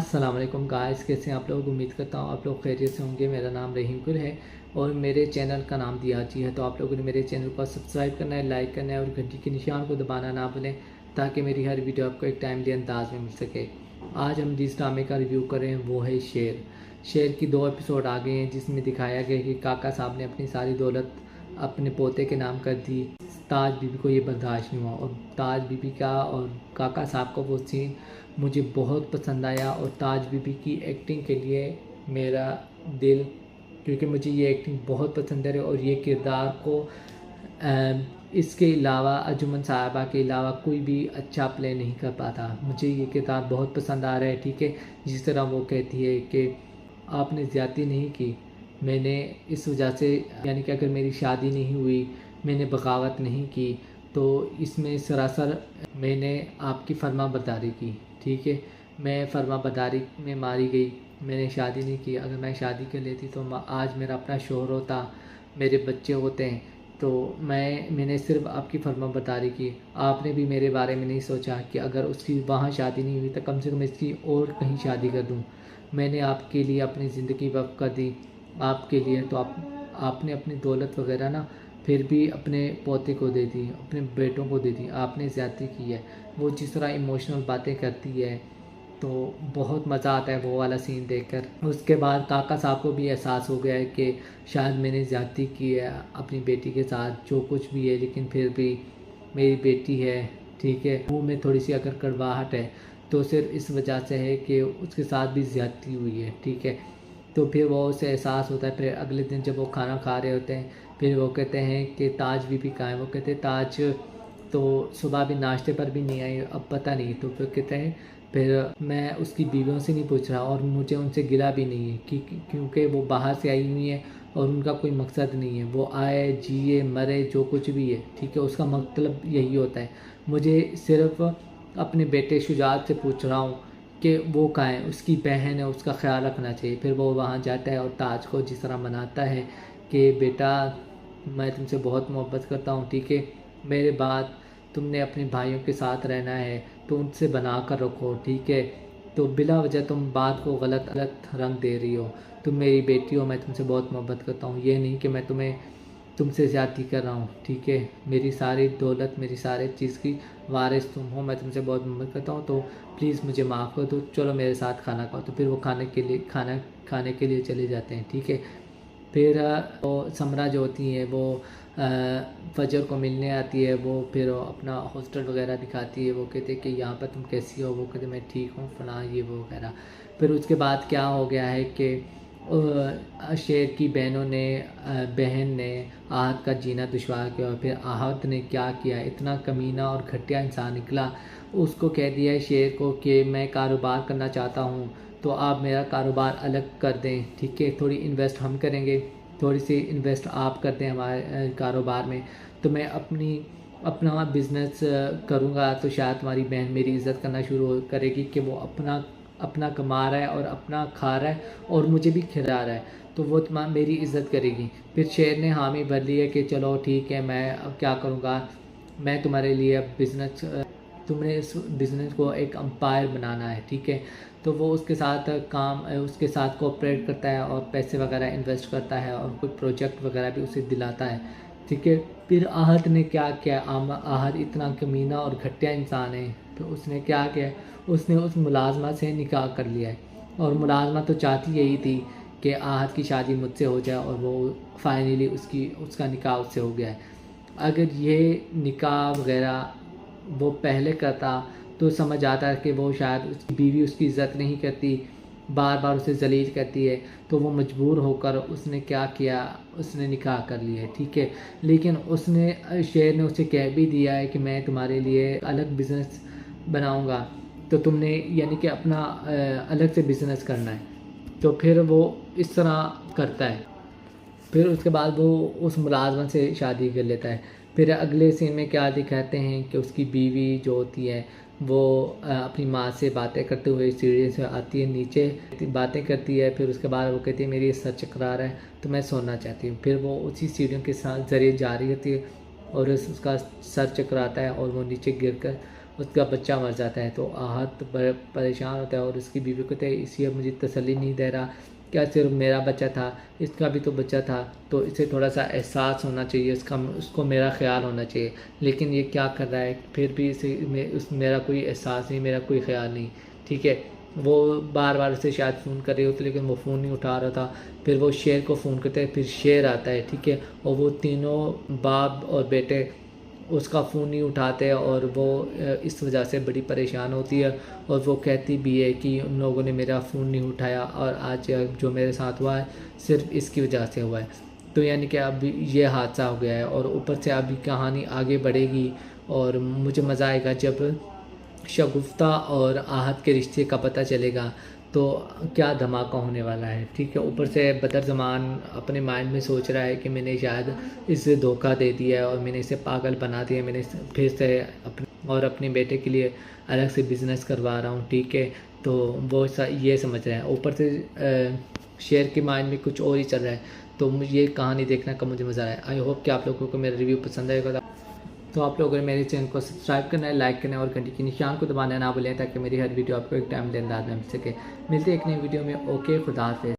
अस्सलाम वालेकुम गाइस, कैसे हैं आप लोग। उम्मीद करता हूँ आप लोग खैरियत से होंगे। मेरा नाम रहीम गुल है और मेरे चैनल का नाम दियाची है। तो आप लोगों ने मेरे चैनल को सब्सक्राइब करना है, लाइक करना है और घंटी के निशान को दबाना ना भूलें ताकि मेरी हर वीडियो आपको एक टाइमली अंदाज में मिल सके। आज हम जिस ड्रामे का रिव्यू कर रहे हैं वो है शेर। शेर की 2 एपिसोड आ गए हैं जिसमें दिखाया गया कि काका साहब ने अपनी सारी दौलत अपने पोते के नाम कर दी। ताज बीबी को ये बर्दाश्त नहीं हुआ और ताज बीबी का और काका साहब का वो सीन मुझे बहुत पसंद आया। और ताज बीबी की एक्टिंग के लिए मेरा दिल, क्योंकि मुझे ये एक्टिंग बहुत पसंद है और ये किरदार को इसके अलावा अंजुमन साहबा के अलावा कोई भी अच्छा प्ले नहीं कर पाता। मुझे ये किरदार बहुत पसंद आ रहा है। ठीक है, जिस तरह वो कहती है कि आपने ज़्यादती नहीं की, मैंने इस वजह से, यानी कि अगर मेरी शादी नहीं हुई, मैंने बगावत नहीं की, तो इसमें सरासर मैंने आपकी फर्मा बरदारी की। ठीक है, मैं फर्मा बरदारी में मारी गई, मैंने शादी नहीं की। अगर मैं शादी कर लेती तो आज मेरा अपना शोहर होता, मेरे बच्चे होते हैं। तो मैंने सिर्फ आपकी फर्मा बरदारी की। आपने भी मेरे बारे में नहीं सोचा कि अगर उसकी वहाँ शादी नहीं हुई तो कम से कम इसकी और कहीं शादी कर दूँ। मैंने आपके लिए अपनी ज़िंदगी वक़्फ कर दी आपके लिए। तो आपने अपनी दौलत वगैरह ना फिर भी अपने पोते को दे दी, अपने बेटों को दे दी। आपने ज़्यादती की है। वो जिस तरह इमोशनल बातें करती है तो बहुत मज़ा आता है वो वाला सीन देखकर। उसके बाद काका साहब को भी एहसास हो गया है कि शायद मैंने ज़्यादती की है अपनी बेटी के साथ, जो कुछ भी है, लेकिन फिर भी मेरी बेटी है। ठीक है, मुँह में थोड़ी सी अगर कड़वाहट है तो सिर्फ इस वजह से है कि उसके साथ भी ज़्यादती हुई है। ठीक है, तो फिर वो उसे एहसास होता है। फिर अगले दिन जब वो खाना खा रहे होते हैं, फिर वो कहते हैं कि ताज बीबी कहाँ है। वो कहते हैं ताज तो सुबह भी नाश्ते पर भी नहीं आई, अब पता नहीं। तो फिर कहते हैं फिर मैं उसकी बीवियों से नहीं पूछ रहा और मुझे उनसे गिला भी नहीं है क्योंकि वो बाहर से आई हुई हैं और उनका कोई मकसद नहीं है। वो आए, जिए, मरे, जो कुछ भी है, ठीक है, उसका मतलब यही होता है। मुझे सिर्फ अपने बेटे शुजात से पूछ रहा हूँ कि वो कहाँ है, उसकी बहन है, उसका ख्याल रखना चाहिए। फिर वो वहाँ जाता है और ताज को जिस तरह मनाता है कि बेटा मैं तुमसे बहुत मोहब्बत करता हूँ, ठीक है, मेरे बाद तुमने अपने भाइयों के साथ रहना है तो उनसे बना कर रखो। ठीक है, तो बिला वजह तुम बात को गलत रंग दे रही हो। तुम मेरी बेटी हो, मैं तुमसे बहुत मोहब्बत करता हूँ। ये नहीं कि मैं तुमसे ज़्यादती कर रहा हूँ। ठीक है, मेरी सारी दौलत, मेरी सारे चीज़ की वारिस तुम हो, मैं तुमसे बहुत मोहब्बत करता हूँ, तो प्लीज़ मुझे माफ़ कर दो, चलो मेरे साथ खाना खाओ। तो फिर वो खाना खाने के लिए चले जाते हैं। ठीक है, फिर वो समरा जो होती है वो फजर को मिलने आती है। वो फिर अपना हॉस्टल वगैरह दिखाती है। वो कहते हैं कि यहाँ पर तुम कैसी हो। वो कहते मैं ठीक हूँ, फलां ये वो वगैरह। फिर उसके बाद क्या हो गया है कि शेर की बहन ने आहत का जीना दुश्वार किया। और फिर आहत ने क्या किया, इतना कमीना और घटिया इंसान निकला। उसको कह दिया है शेर को कि मैं कारोबार करना चाहता हूँ तो आप मेरा कारोबार अलग कर दें। ठीक है, थोड़ी इन्वेस्ट हम करेंगे, थोड़ी सी इन्वेस्ट आप कर दें हमारे कारोबार में, तो मैं अपना बिज़नेस करूँगा। तो शायद तुम्हारी बहन मेरी इज़्ज़त करना शुरू करेगी कि वो अपना कमा रहा है और अपना खा रहा है और मुझे भी खिला रहा है, तो वो मेरी इज़्ज़त करेगी। फिर शेर ने हामी भर ली है कि चलो ठीक है, मैं अब क्या करूँगा, मैं तुम्हारे लिए अब तुमने इस बिज़नेस को एक एम्पायर बनाना है। ठीक है, तो वो उसके साथ कोऑपरेट करता है और पैसे वगैरह इन्वेस्ट करता है और कोई प्रोजेक्ट वगैरह भी उसे दिलाता है। ठीक है, फिर आहत ने क्या किया, आहत इतना कमीना और घटिया इंसान है, तो उसने क्या किया, उसने उस मुलाजमा से निकाह कर लिया है। और मुलाजमा तो चाहती यही थी कि आहत की शादी मुझसे हो जाए और वो फाइनली उसका निकाह उससे हो गया है। अगर ये निकाह वगैरह वो पहले करता तो समझ आता है कि वो शायद उसकी बीवी उसकी इज़्ज़त नहीं करती, बार बार उसे जलील करती है, तो वो मजबूर होकर उसने क्या किया, उसने निकाह कर लिया है। ठीक है, लेकिन शेर ने उसे कह भी दिया है कि मैं तुम्हारे लिए अलग बिज़नेस बनाऊंगा, तो तुमने यानी कि अपना अलग से बिज़नेस करना है। तो फिर वो इस तरह करता है। फिर उसके बाद वो उस मुलाजमन से शादी कर लेता है। फिर अगले सीन में क्या दिखाते हैं कि उसकी बीवी जो होती है वो अपनी माँ से बातें करते हुए सीढ़ी से आती है नीचे, बातें करती है। फिर उसके बाद वो कहती है मेरी सर चकरा रहा है तो मैं सोना चाहती हूँ। फिर वो उसी सीढ़ियों के साथ ज़रिए जा रही होती है और उसका सर चकराता है और वो नीचे गिर कर اس کا بچہ مر جاتا ہے تو آہت پریشان ہوتا ہے اور اس کی بیوی کو کہتا ہے اسی اب مجھے تسلی نہیں دے رہا، کیا صرف میرا بچہ تھا، اس کا بھی تو بچہ تھا، تو اسے تھوڑا سا احساس ہونا چاہیے، اس کو میرا خیال ہونا چاہیے، لیکن یہ کیا کر رہا ہے، پھر بھی میرا کوئی احساس نہیں، میرا کوئی خیال نہیں، ٹھیک ہے۔ وہ بار بار اسے شاید فون کر رہے ہوتے لیکن وہ فون نہیں اٹھا رہا تھا، پھر وہ شیر کو فون کرتے ہیں، پھر شیر آتا ہے، ٹھیک ہے، اور وہ تینوں باپ اور بیٹے اس کا فون نہیں اٹھاتے اور وہ اس وجہ سے بڑی پریشان ہوتی ہے، اور وہ کہتی بھی ہے کہ ان لوگوں نے میرا فون نہیں اٹھایا اور آج جو میرے ساتھ ہوا ہے صرف اس کی وجہ سے ہوا ہے۔ تو یعنی کہ اب یہ حادثہ ہو گیا ہے، اور اوپر سے ابھی کہانی آگے بڑھے گی اور مجھے مزہ آئے گا جب شگفتہ اور آہت کے رشتے کا پتہ چلے گا تو کیا دھماکہ ہونے والا ہے، ٹھیک ہے۔ اوپر سے بدر زمان اپنے مائنڈ میں سوچ رہا ہے کہ میں نے شاید اسے دھوکہ دے دیا ہے اور میں نے اسے پاگل بنا دیا، میں نے پھر سے اپنے بیٹے کے لیے الگ سے بزنس کروا رہا ہوں، ٹھیک ہے، تو وہ یہ سمجھ رہے ہیں۔ اوپر سے شیئر کے مائنڈ میں کچھ اور ہی چل رہا ہے، تو یہ کہانی دیکھنے کا مجھے مزہ آیا۔ آئی ہوپ کہ آپ لوگوں کو میرا ریویو پسند آئے گا، تو آپ لوگوں نے میرے چینل کو سبسکرائب کرنا ہے، لائک کرنا ہے اور گھنٹی کے نشان کو دبانا نہ بھولیں تاکہ میری ہر ویڈیو آپ کو ایک ٹائم دے انداز میں مل سکے۔ ملتے ہیں ایک نئی ویڈیو میں، اوکے، خدا حافظ۔